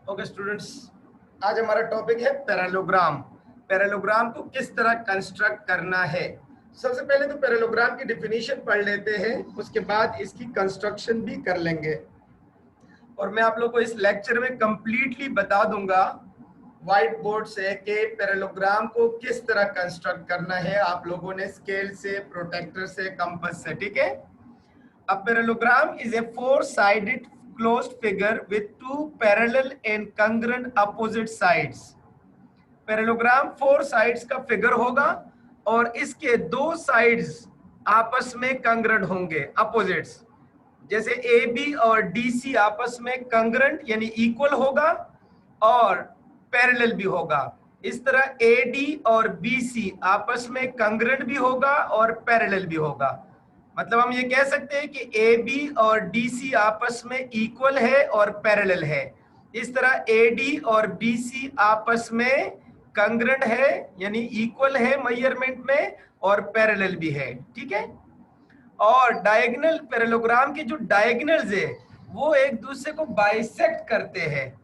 Okay students, आज हमारा topic है पैरेललोग्राम। पैरेललोग्राम को किस तरह कंस्ट्रक्ट करना है। सबसे पहले तो पैरेललोग्राम की डेफिनेशन पढ़ लेते हैं, उसके बाद इसकी कंस्ट्रक्शन भी कर लेंगे और मैं आप लोग को इस लेक्चर में कंप्लीटली बता दूंगा व्हाइट बोर्ड से कि पैरेललोग्राम को किस तरह कंस्ट्रक्ट करना है आप लोगों ने स्केल से, प्रोटेक्टर से, कंपास से। ठीक है। A parallelogram is a four-sided closed figure with two parallel and congruent opposite sides. Parallelogram 4 sides का फिगर होगा और इसके 2 साइड्स आपस में कंग्रेंट होंगे, अपोजिट्स। जैसे ए बी और डी सी आपस में कंग्रेंट यानी इक्वल होगा और पैरेलल भी होगा। इस तरह ए डी और बी सी आपस में कंग्रेंट भी होगा और पैरेलल भी होगा। मतलब हम ये कह सकते हैं कि ए बी और डी सी आपस में इक्वल है और पैरेलल है। इस तरह ए डी और बी सी आपस में कंग्रेंट है यानी इक्वल है मेजरमेंट में और पैरेलल भी है। ठीक है। और डायगोनल पैरेललोग्राम के जो डायगोनल्स है वो एक दूसरे को बाइसेक्ट करते हैं।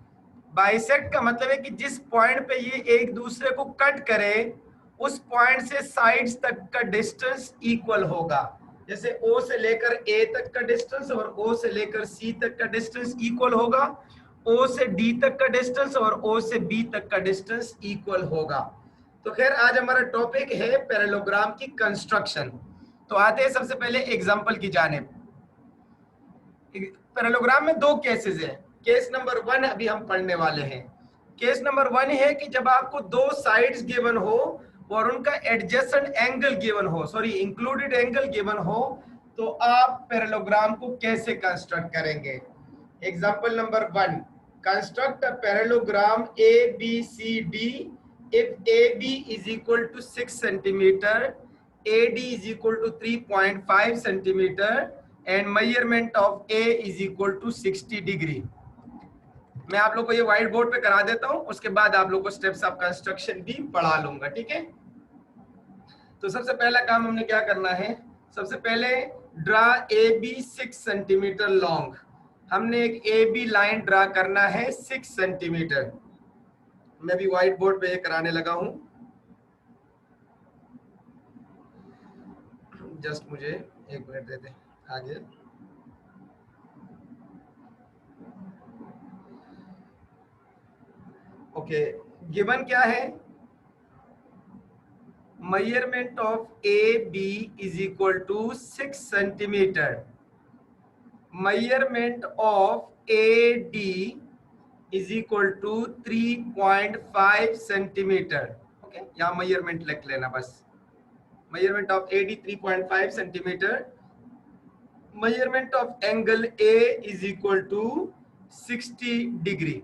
बाइसेक्ट का मतलब है कि जिस पॉइंट पे ये एक दूसरे को कट करे उस पॉइंट से साइड्स तक का डिस्टेंस इक्वल होगा। जैसे O से लेकर A तक का डिस्टेंस और O से लेकर C तक का डिस्टेंस इक्वल होगा, O से D तक का डिस्टेंस और O से B तक का डिस्टेंस इक्वल होगा। तो खैर आज हमारा टॉपिक है पैरेललोग्राम की कंस्ट्रक्शन। तो आते हैं सबसे पहले एग्जांपल की जानिब। पैरेललोग्राम में 2 केसेस हैं। केस नंबर 1 अभी हम पढ़ने वाले हैं। केस नंबर 1 है कि जब आपको 2 साइड्स गिवन हो और उनका एडजेसेंट एंगल गिवन हो, सॉरी इंक्लूडेड एंगल गिवन हो, तो आप पैरेललोग्राम को कैसे कंस्ट्रक्ट करेंगे। Example number 1, construct a parallelogram A B C D if A B is equal to 6 centimetre, A D is equal to 3.5 centimetre and measurement of A is equal to 60 degree. मैं आप लोग को ये white board पे करा देता हूं, उसके बाद आप लोग को स्टेप्स ऑफ कंस्ट्रक्शन भी पढ़ा लूंगा। ठीक है। तो सबसे पहला काम हमने क्या करना है, सबसे पहले draw A B 6 centimetre long. हमने एक ए बी लाइन ड्रा करना है 6 सेंटीमीटर। मैं भी व्हाइट बोर्ड पे ये कराने लगा हूं। जस्ट मुझे 1 मिनट दे दें। आगे ओके, गिवन क्या है, measurement of A B is equal to 6 centimetre, measurement of A D is equal to 3.5 centimetre. Okay, यहाँ मेजरमेंट लिख लेना बस। Measurement of A D 3.5 centimetre, measurement of angle A is equal to 60 degree.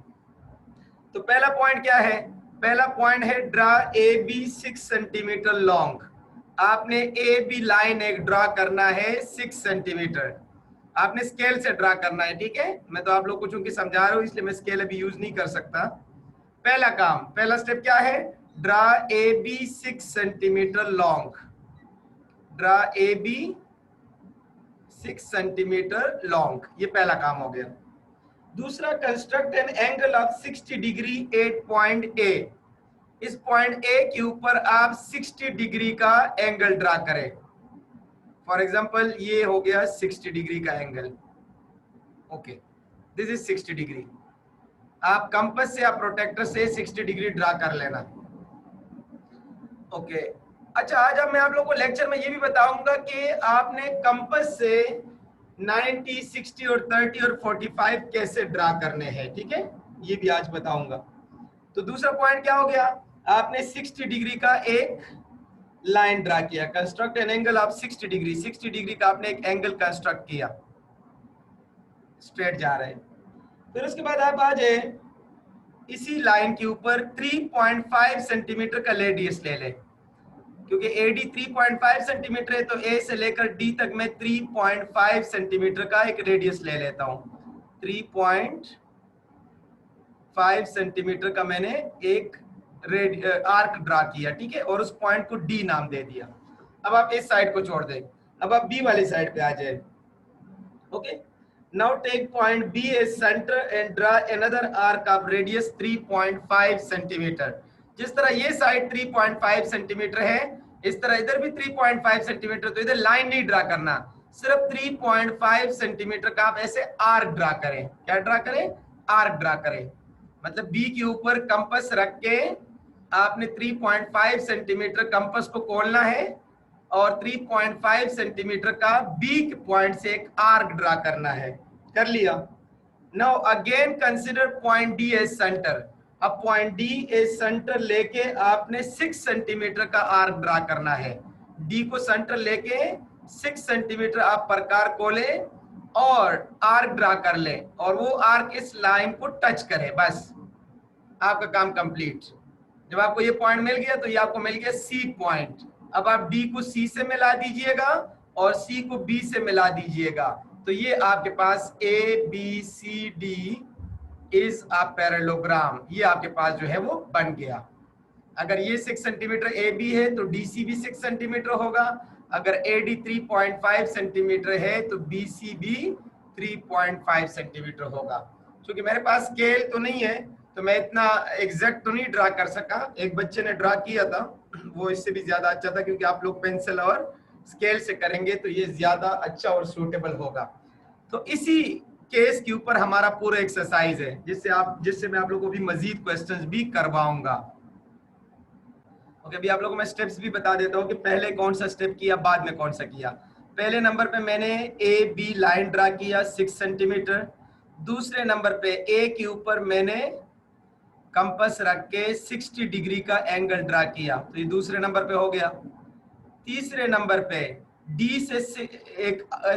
तो पहला point क्या है, पहला point है draw A B 6 centimetre long. आपने ए बी लाइन एक ड्रा करना है 6 सेंटीमीटर। आपने स्केल से ड्रा करना है। ठीक है, मैं तो आप लोग को चूंकि समझा रहा हूं इसलिए मैं स्केल अभी यूज नहीं कर सकता। पहला काम, पहला स्टेप क्या है, draw A B 6 centimetre long. Draw A B 6 centimetre long, ये पहला काम हो गया। दूसरा, construct an angle of 60 degree at point A. इस पॉइंट ए के ऊपर आप 60 डिग्री का एंगल ड्रा करें। फॉर एग्जांपल ये हो गया 60 डिग्री का angle. Okay, this is 60 degree. आप कंपास से या प्रोटेक्टर से 60 डिग्री ड्रा कर लेना। ओके, अच्छा आज अब मैं आप लोगों को लेक्चर में ये भी बताऊंगा कि आपने कंपास से 90, 60 और 30 और 45 कैसे ड्रा करने हैं। ठीक है, ये भी आज बताऊंगा। तो दूसरा पॉइंट क्या हो गया, आपने 60 डिग्री का एक लाइन ड्रा किया। Construct an angle of 60 degree. 60 degree का आपने एक एंगल कंस्ट्रक्ट किया, स्ट्रेट जा रहे हैं। फिर उसके बाद आप आ जाए इसी लाइन के ऊपर 3.5 सेंटीमीटर का रेडियस ले लें। क्योंकि AD 3.5 सेंटीमीटर है तो A से लेकर D तक मैं 3.5 सेंटीमीटर का एक रेडियस ले लेता हूं। 3.5 सेंटीमीटर का मैंने एक आर्क ड्रा किया। ठीक है, और उस पॉइंट को D नाम दे दिया। अब आप इस साइड को छोड़ दें, अब आप B वाली साइड पे आ जाए। Okay, Now take point B as center and draw another arc of radius 3.5 centimetre. जिस तरह ये साइड 3.5 सेंटीमीटर है, इस तरह इधर भी 3.5 सेंटीमीटर। तो इधर लाइन नहीं ड्रा करना, सिर्फ 3.5 सेंटीमीटर का आप ऐसे आर्क ड्रा करें। क्या ड्रा करें? आर्क ड्रा करें। मतलब बी के ऊपर कंपास रख के आपने 3.5 सेंटीमीटर कंपास को खोलना है और 3.5 सेंटीमीटर का बी पॉइंट से एक आर्क ड्रा करना है। कर लिया। Now again consider point D as centre. अब पॉइंट डी एज सेंटर लेके आपने 6 सेंटीमीटर का आर्क ड्रा करना है। डी को सेंटर लेके 6 सेंटीमीटर आप प्रकार खोले और आर्क ड्रा कर ले और वो आर्क इस लाइन को टच करे, बस आपका काम कंप्लीट। जब आपको ये पॉइंट मिल गया तो ये आपको मिल गया सी पॉइंट। अब आप डी को सी से मिला दीजिएगा और सी को बी से मिला दीजिएगा, तो ये आपके पास A B C D is a parallelogram. ये आपके पास जो है वो बन गया। अगर ये 6 सेंटीमीटर ए बी है तो डी सी भी 6 सेंटीमीटर होगा। अगर ए डी 3.5 सेंटीमीटर है तो बी सी भी 3.5 सेंटीमीटर होगा। क्योंकि मेरे पास स्केल तो नहीं है तो मैं इतना एग्जैक्ट तो नहीं ड्रा कर सका। एक बच्चे ने ड्रा किया था, वो इससे भी ज्यादा अच्छा था, क्योंकि आप लोग पेंसिल और स्केल से करेंगे तो ये ज्यादा अच्छा और सूटेबल होगा। तो इसी केस के ऊपर हमारा पूरा एक्सरसाइज है, जिससे मैं आप लोगों को भी मजीद क्वेश्चंस भी करवाऊंगा। ओके, अभी आप लोगों को मैं स्टेप्स भी बता देता हूँ कि पहले कौन सा स्टेप किया, बाद में कौन सा किया। पहले नंबर पे मैंने ए बी लाइन ड्रा किया 6 सेंटीमीटर। दूसरे नंबर पे ए के ऊपर मैंने कंपास रख के 60 डिग्री का एंगल ड्रा किया, तो ये दूसरे नंबर पे हो गया। तीसरे नंबर पे डी से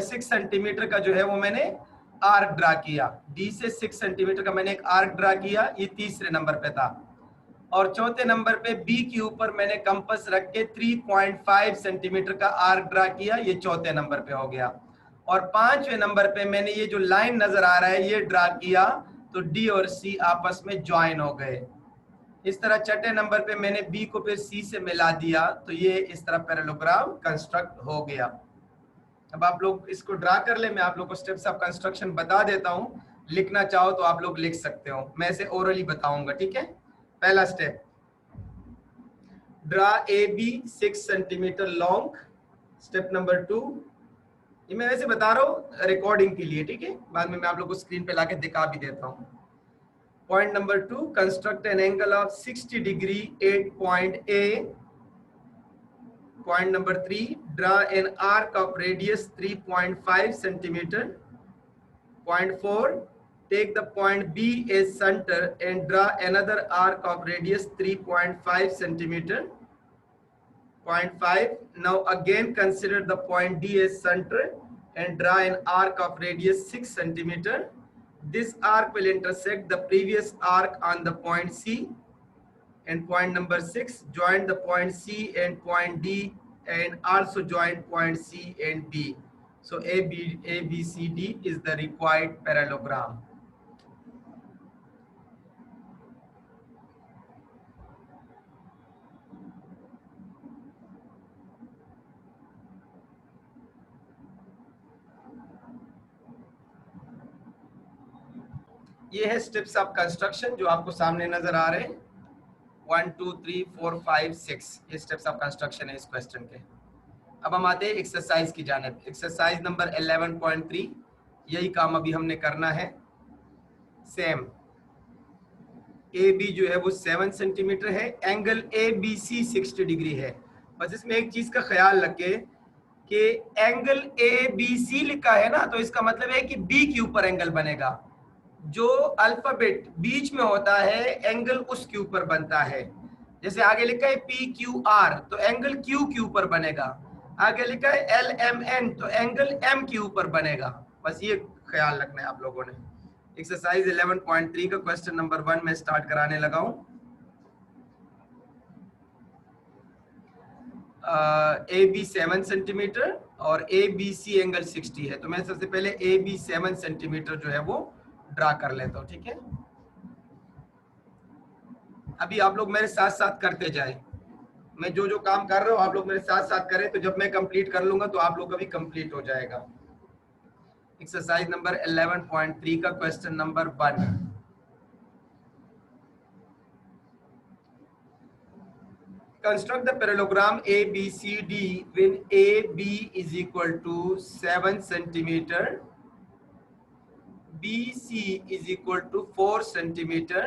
6 सेंटीमीटर का जो है वो मैंने आर्क ड्रा किया। डी से 6 सेंटीमीटर का मैंने एक आर्क ड्रा किया, ये तीसरे नंबर पे था। और चौथे नंबर पे बी के ऊपर मैंने कंपास रख के 3.5 सेंटीमीटर का आर्क ड्रा किया, ये चौथे नंबर पे हो गया। और पांचवें नंबर पे मैंने ये जो लाइन नजर आ रहा है ये ड्रा किया, तो डी और सी आपस में ज्वाइन हो गए। इस तरह छठे नंबर पे मैंने बी को फिर सी से मिला दिया, तो ये इस तरह पैरेललोग्राम कंस्ट्रक्ट हो गया। अब आप लोग इसको ड्रा कर ले, मैं आप लोग को स्टेप्स ऑफ कंस्ट्रक्शन बता देता हूँ। लिखना चाहो तो आप लोग लिख सकते हो, मैं इसे ओरली बताऊंगा, ठीक है। पहला step, draw A B 6 centimetre long. Step number 2, ये मैं वैसे बता रहा हूँ रिकॉर्डिंग के लिए, ठीक है, बाद में मैं आप लोग को स्क्रीन पे लाके दिखा भी देता हूँ। Point number 2, construct an angle of 60 degree at point A. Point number 3, draw an arc of radius 3.5 centimeter. Point 4, take the point B as center and draw another arc of radius 3.5 centimeter. Point 5, now again consider the point D as center and draw an arc of radius 6 centimeter. This arc will intersect the previous arc on the point C. And point number 6, join the point C and point D and also join point C and B. So A, B, C, D is the required parallelogram. ये है steps of construction जो आपको सामने नजर आ रहे हैं। 1 2 3 4 5 6 ये steps of construction है इस क्वेश्चन के। अब हम आते हैं एक्सरसाइज की जानिब। एक्सरसाइज नंबर 11.3, यही काम अभी हमने करना है। सेम ए बी जो है वो 7 सेंटीमीटर है, angle A B C 60 degree है। बस इसमें एक चीज का ख्याल रखें कि एंगल ए बी सी लिखा है ना, तो इसका मतलब है कि बी के ऊपर एंगल बनेगा। जो अल्फाबेट बीच में होता है एंगल उसके ऊपर बनता है। जैसे आगे लिखा है पी क्यू आर, तो एंगल क्यू के ऊपर बनेगा। आगे लिखा है एल एम एन, तो एंगल एम के ऊपर बनेगा। बस ये ख्याल रखना है आप लोगों ने। एक्सरसाइज 11.3 का क्वेश्चन नंबर 1 में स्टार्ट कराने लगा हूं। ए बी 7 सेंटीमीटर और ए बी सी एंगल 60 है, तो मैं सबसे पहले ए बी 7 सेंटीमीटर जो है वो ड्रा कर लेता हूं, ठीक है। अभी आप लोग मेरे साथ साथ करते जाए, मैं जो जो काम कर रहा हूं आप लोग मेरे साथ साथ करें, तो जब मैं कंप्लीट कर लूंगा तो आप लोग का भी कंप्लीट हो जाएगा। एक्सरसाइज नंबर 11.3 का question number 1। Construct the parallelogram ABCD when AB is equal to 7 centimeter, BC is equal to 4 centimeter,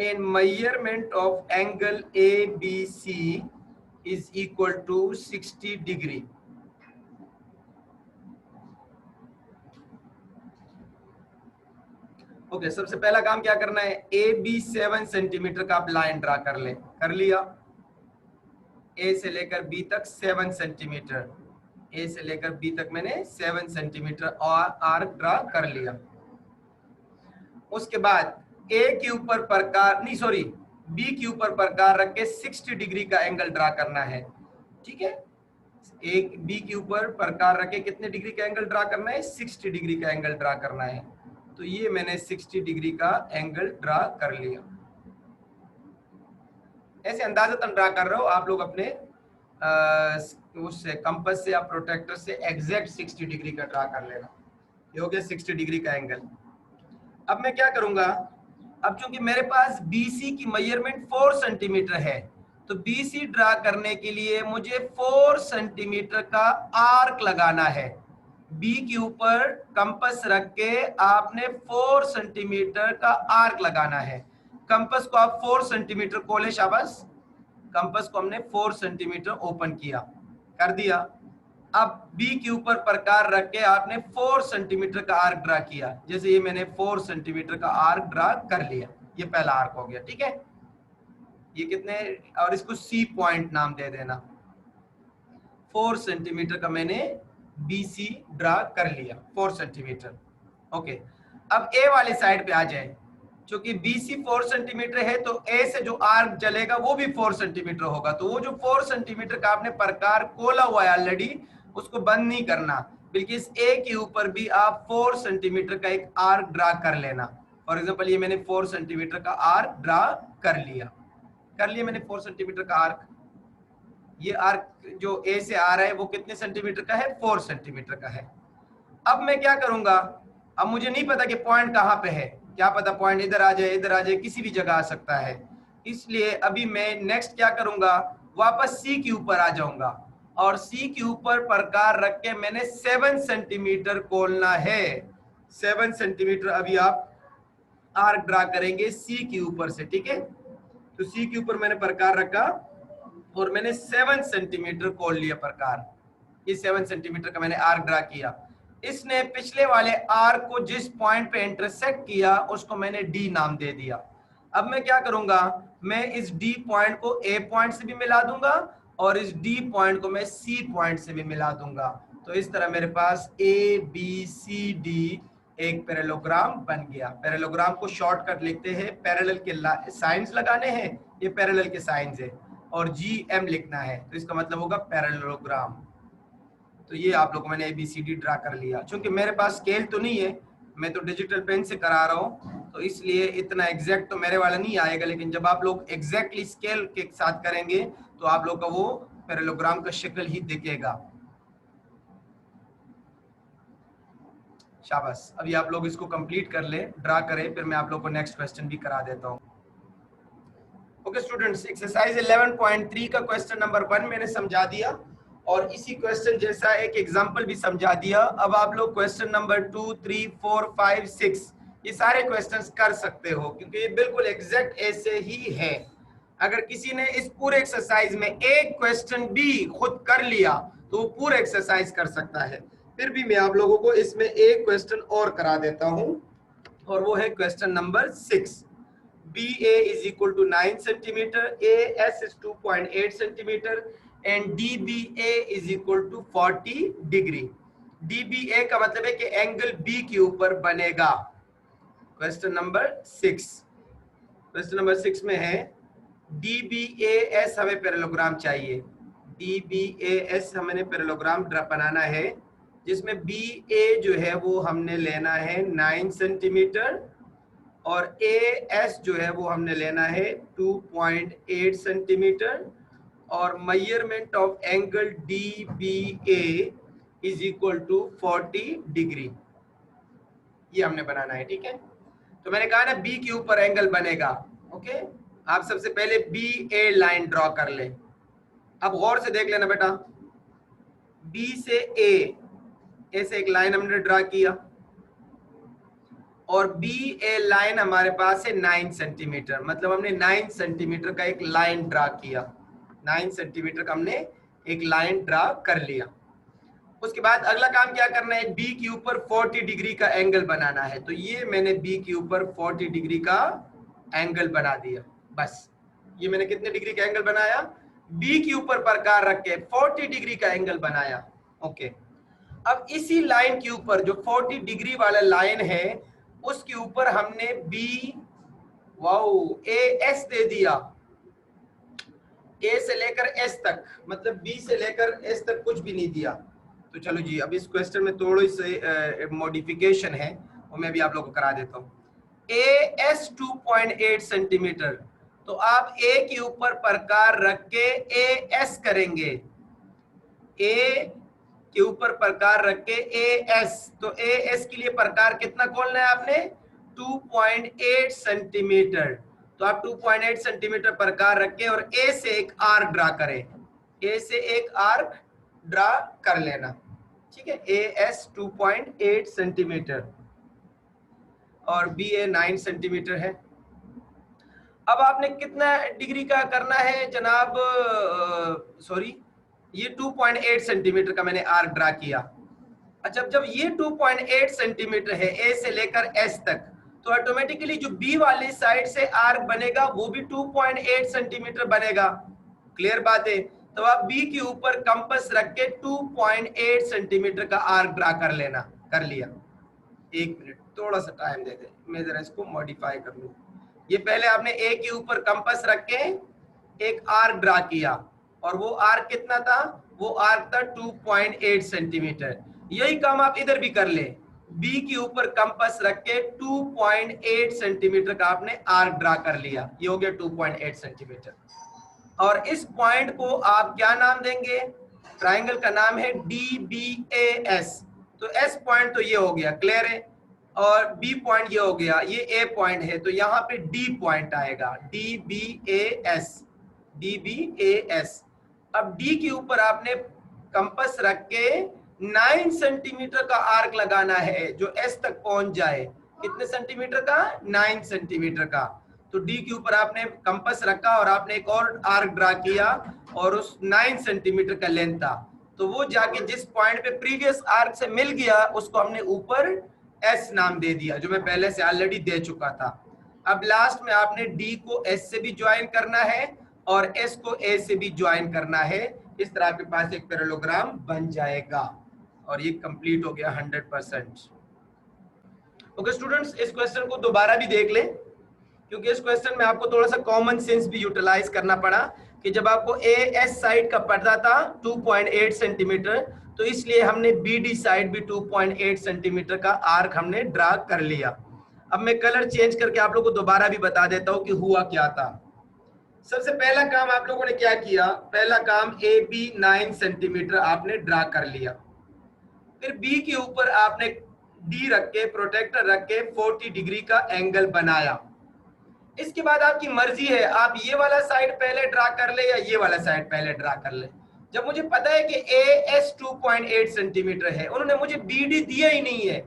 and measurement of angle ABC is equal to 60 degree. Okay, सबसे पहला काम क्या करना है, AB 7 सेंटीमीटर का आप line draw कर ले। कर लिया, A से लेकर B तक 7 सेंटीमीटर, A से लेकर B तक मैंने 7 सेंटीमीटर और आर्क ड्रा कर लिया। उसके बाद A के ऊपर प्रकार नहीं सॉरी B के ऊपर प्रकार रख के 60 डिग्री का एंगल ड्रा करना है। ठीक है, एक B के ऊपर प्रकार रख के कितने डिग्री का एंगल ड्रा करना है, 60 डिग्री का एंगल ड्रा करना है। तो ये मैंने 60 डिग्री का एंगल ड्रा कर लिया। ऐसे अंदाजतन ड्रा कर रहे हो आप लोग अपने उससे कंपास से या प्रोटेक्टर से एग्जैक्ट 60 डिग्री का ड्रा कर लेना। ये हो गया 60 डिग्री का एंगल। अब मैं क्या करूंगा, अब चूंकि मेरे पास BC की मेजरमेंट 4 सेंटीमीटर है, तो BC ड्रा करने के लिए मुझे 4 सेंटीमीटर का आर्क लगाना है। B के ऊपर कंपास रख के आपने 4 सेंटीमीटर का आर्क लगाना है। कंपास को आप 4 सेंटीमीटर खोले, शाबाश, कंपास को हमने 4 सेंटीमीटर ओपन किया, कर दिया। अब B के ऊपर प्रकार रख के आपने 4 सेंटीमीटर का आर्क ड्रा किया। जैसे ये मैंने 4 सेंटीमीटर का आर्क ड्रा कर लिया, ये पहला आर्क हो गया। ठीक है, ये कितने, और इसको C पॉइंट नाम दे देना। 4 सेंटीमीटर का मैंने BC ड्रा कर लिया, 4 सेंटीमीटर। ओके, अब A वाली साइड पे आ जाए। क्योंकि BC 4 सेंटीमीटर है तो A से जो आर्क चलेगा वो भी 4 सेंटीमीटर होगा। तो वो जो 4 सेंटीमीटर का आपने प्रकार खोला हुआ है ऑलरेडी, उसको बंद नहीं करना, बल्कि इस A के ऊपर भी आप 4 सेंटीमीटर का एक आर्क ड्रा कर लेना। फॉर एग्जांपल ये मैंने 4 सेंटीमीटर का आर्क ड्रा कर लिया मैंने 4 सेंटीमीटर का आर्क। ये आर्क जो A से आ रहा है वो कितने सेंटीमीटर का है, 4 सेंटीमीटर का है। अब मैं क्या करूंगा, अब मुझे नहीं पता कि पॉइंट कहाँ पे है, क्या पता पॉइंट इधर आ जाए, किसी भी जगह आ सकता है। इसलिए अभी मैं नेक्स्ट क्या करूंगा, वापस C के ऊपर आ जाऊंगा और C के ऊपर प्रकार रख के मैंने 7 सेंटीमीटर खोलना है। 7 सेंटीमीटर अभी आप आर्क ड्रा करेंगे C के ऊपर से। ठीक है, तो C के ऊपर मैंने प्रकार रखा और मैंने 7 सेंटीमीटर खोल लिया प्रकार। ये 7 सेंटीमीटर का मैंने आर्क ड्रा किया। इसने पिछले वाले आर्क को जिस पॉइंट पे इंटरसेक्ट किया उसको मैंने D नाम दे दिया। अब मैं क्या करूंगा, मैं इस D पॉइंट को A पॉइंट से भी मिला दूंगा और इस D पॉइंट को मैं C पॉइंट से भी मिला दूंगा। तो इस तरह मेरे पास ABCD एक पैरेललोग्राम बन गया। पैरेललोग्राम को शॉर्टकट लिखते हैं, पैरेलल के साइंस लगाने हैं, ये पैरेलल के साइंस है, और GM लिखना है, तो इसका मतलब होगा पैरेललोग्राम। तो ये आप लोगों को मैंने ABCD ड्रा कर लिया। क्योंकि मेरे पास स्केल तो नहीं है, मैं तो डिजिटल पेन से करा रहा हूँ, तो इसलिए इतना एग्जैक्ट तो मेरे वाला नहीं आएगा। लेकिन जब आप लोग एग्जैक्टली स्केल के साथ करेंगे तो आप लोग का वो पैरेललोग्राम का शक्ल ही दिखेगा। शाबाश, अभी आप लोग इसको कंप्लीट कर ले, ड्रा करें, फिर मैं आप लोग को नेक्स्ट क्वेश्चन भी करा देता हूँ। ओके स्टूडेंट्स, एक्सरसाइज 11.3 का क्वेश्चन नंबर 1 मैंने समझा दिया और इसी क्वेश्चन जैसा एक एग्जांपल भी समझा दिया। अब आप लोग क्वेश्चन नंबर 2, 3, 4, 5, 6 ये सारे क्वेश्चंस कर सकते हो, क्योंकि ये बिल्कुल एग्जैक्ट ऐसे ही है। अगर किसी ने इस पूरे एक्सरसाइज में एक क्वेश्चन भी खुद कर लिया तो वो पूरा एक्सरसाइज कर सकता है। फिर भी मैं आप लोगों को इसमें एक क्वेश्चन और करा देता हूं, और वो है question number 6। BA is equal to 9 centimeter, AS is 2.8 centimeter and DBA is equal to 40 degree। DBA का मतलब है कि एंगल B के ऊपर बनेगा। क्वेश्चन नंबर 6, क्वेश्चन नंबर 6 में है DBAS हमें पैरेललोग्राम चाहिए। DBAS हमें पैरेललोग्राम बनाना है, जिसमें BA जो है वो हमने लेना है 9 सेंटीमीटर और AS जो है वो हमने लेना है 2.8 सेंटीमीटर और measurement of angle DBA is equal to 40 degree, ये हमने बनाना है। ठीक है, तो मैंने कहा ना बी के ऊपर एंगल बनेगा। ओके, आप सबसे पहले बी ए लाइन ड्रॉ कर ले। अब गौर से देख लेना बेटा, बी से ए, ऐसे एक लाइन हमने ड्रॉ किया और बी ए लाइन हमारे पास है 9 सेंटीमीटर, मतलब हमने 9 सेंटीमीटर का एक लाइन ड्रॉ किया। 9 सेंटीमीटर का हमने एक लाइन ड्रॉ कर लिया। उसके बाद अगला काम क्या करना है, बी के ऊपर 40 डिग्री का एंगल बनाना है। तो ये मैंने बी के ऊपर 40 डिग्री का एंगल बना दिया। बस ये मैंने कितने डिग्री का एंगल बनाया, बी के ऊपर प्रकार रख के 40 डिग्री का एंगल बनाया। ओके, अब इसी लाइन के ऊपर जो 40 डिग्री वाला लाइन है उसके ऊपर हमने बी वाओ ए एस दे दिया, ए से लेकर एस तक, मतलब बी से लेकर एस तक कुछ भी नहीं दिया। तो चलो जी, अब इस क्वेश्चन में थोड़ी सी मॉडिफिकेशन है वो मैं भी आप लोगों को करा देता हूँ। ए एस 2.8 सेंटीमीटर, तो आप ए के ऊपर प्रकार रख के ए एस करेंगे, ए के ऊपर प्रकार रख के ए एस, तो ए एस के लिए प्रकार कितना खोलना है आपने, 2.8 सेंटीमीटर। तो आप 2.8 सेंटीमीटर प्रकार रख के और ए से एक आर्क ड्रा करें, ए से एक आर्क ड्रा कर लेना। ठीक है, ए एस 2.8 सेंटीमीटर और बी ए 9 सेंटीमीटर है। अब आपने कितना डिग्री का करना है जनाब, सॉरी ये 2.8 सेंटीमीटर का मैंने आर्क ड्रा किया। अच्छा, जब ये 2.8 सेंटीमीटर है ए से लेकर एस तक, तो ऑटोमेटिकली जो बी वाली साइड से आर्क बनेगा वो भी 2.8 सेंटीमीटर बनेगा। क्लियर बात है, तो आप बी के ऊपर कंपास रख के 2.8 सेंटीमीटर का आर्क ड्रा कर लेना। कर लिया, एक मिनट थोड़ा सा टाइम दे दे, मैं जरा इसको मॉडिफाई कर लूं। ये पहले आपने ए के ऊपर कंपास रख के एक आर्क ड्रा किया और वो आर्क कितना था, वो आर्क था 2.8 सेंटीमीटर। यही काम आप इधर भी कर ले, बी के ऊपर कंपास रख के 2.8 सेंटीमीटर का आपने आर्क ड्रा कर लिया, ये हो गया 2.8 सेंटीमीटर। और इस पॉइंट को आप क्या नाम देंगे, ट्राइंगल का नाम है DBAS। तो एस पॉइंट तो ये हो गया, क्लियर है, और बी पॉइंट ये हो गया, ये ए पॉइंट है, तो यहाँ पे डी पॉइंट आएगा, DBAS, DBAS। अब डी के ऊपर आपने कंपास रख के 9 सेंटीमीटर का आर्क लगाना है जो एस तक पहुंच जाए। कितने सेंटीमीटर का, 9 सेंटीमीटर का। तो डी के ऊपर आपने कंपास रखा और आपने एक और आर्क ड्रा किया और उस 9 सेंटीमीटर का लेंथ था, तो वो जाके जिस पॉइंट पे प्रीवियस आर्क से मिल गया उसको हमने ऊपर एस नाम दे दिया, जो मैं पहले से ऑलरेडी दे चुका था। अब लास्ट में आपने डी को एस से भी ज्वाइन करना है और एस को ए से भी ज्वाइन करना है। इस तरह आपके पास एक पैरेललोग्राम बन जाएगा और ये कंप्लीट हो गया 100%। ओके स्टूडेंट्स, इस क्वेश्चन को दोबारा भी देख लें क्योंकि इस क्वेश्चन में आपको थोड़ा सा कॉमन सेंस भी यूटिलाइज करना पड़ा कि जब आपको ए एस साइड का पड़ता था 2.8 सेंटीमीटर, तो इसलिए हमने बी डी साइड भी 2.8 सेंटीमीटर का आर्क हमने ड्रा कर लिया। अब मैं कलर चेंज करके आप लोगों को दोबारा भी बता देता हूं कि हुआ क्या था। सबसे पहला काम आप लोगों ने क्या किया, पहला काम ए बी 9 सेंटीमीटर आपने ड्रा कर लिया। फिर बी के ऊपर आपने डी रख के, प्रोटेक्टर रख के 40 डिग्री का एंगल बनाया। इसके बाद आपकी मर्जी है, आप ये वाला साइड पहले ड्रा कर ले या ये वाला साइड पहले ड्रा कर ले। जब मुझे पता है कि ए एस 2.8 सेंटीमीटर है, उन्होंने मुझे बी डी दिया ही नहीं है,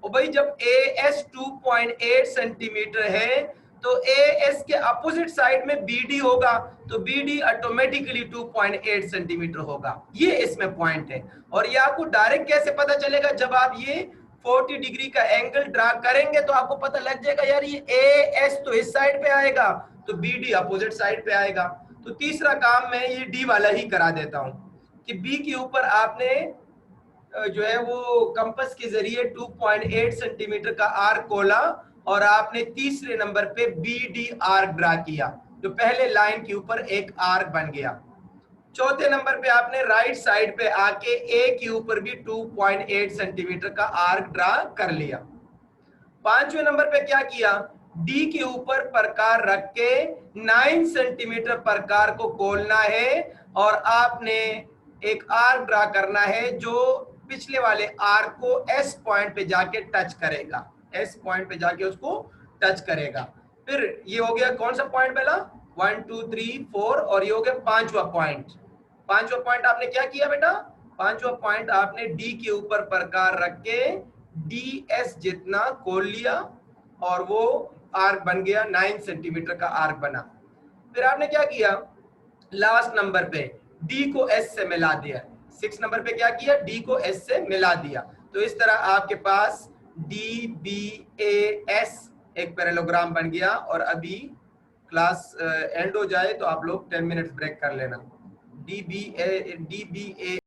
और भाई जब ए एस 2.8 सेंटीमीटर है तो ए एस के अपोजिट साइड में बी डी होगा, तो बी डी ऑटोमेटिकली 2.8 सेंटीमीटर होगा। ये इसमें पॉइंट है। और ये आपको डायरेक्ट कैसे पता चलेगा, जब आप ये 40 डिग्री का एंगल ड्रा करेंगे तो आपको पता लग जाएगा यार ये ए एस तो इस साइड पे आएगा तो बी डी अपोजिट साइड पे आएगा। तो तीसरा काम मैं ये डी वाला ही करा देता हूं कि बी के ऊपर आपने जो है वो कंपास के जरिए 2.8 सेंटीमीटर का आर्क खोला और आपने तीसरे नंबर पे बी डी आर्क ड्रा किया, जो पहले लाइन के ऊपर एक आर्क बन गया। चौथे नंबर पे आपने राइट साइड पे आके ए के ऊपर भी 2.8 सेंटीमीटर का आर्क ड्रा कर लिया। पांचवें नंबर पे क्या किया, डी के ऊपर प्रकार रख के 9 सेंटीमीटर प्रकार को खोलना है और आपने एक आर्क ड्रा करना है जो पिछले वाले आर्क को एस पॉइंट पे जाके टच करेगा, एस पॉइंट पे जाके उसको टच करेगा। फिर ये हो गया कौन सा पॉइंट पहला, 1 2 3 4, और ये हो गया पांचवा पॉइंट। पांचवा पॉइंट आपने क्या किया बेटा, पांचवा पॉइंट आपने डी के ऊपर प्रकार रख के डी एस जितना खोल लिया और वो आर्क बन गया, 9 सेंटीमीटर का आर्क बना। फिर आपने क्या किया, लास्ट नंबर पे डी को एस से मिला दिया, 6 नंबर पे क्या किया, डी को एस से मिला दिया। तो इस तरह आपके पास डी बी ए एस एक पैरेललोग्राम बन गया। और अभी क्लास एंड हो जाए तो आप लोग 10 मिनट्स ब्रेक कर लेना। डी बी ए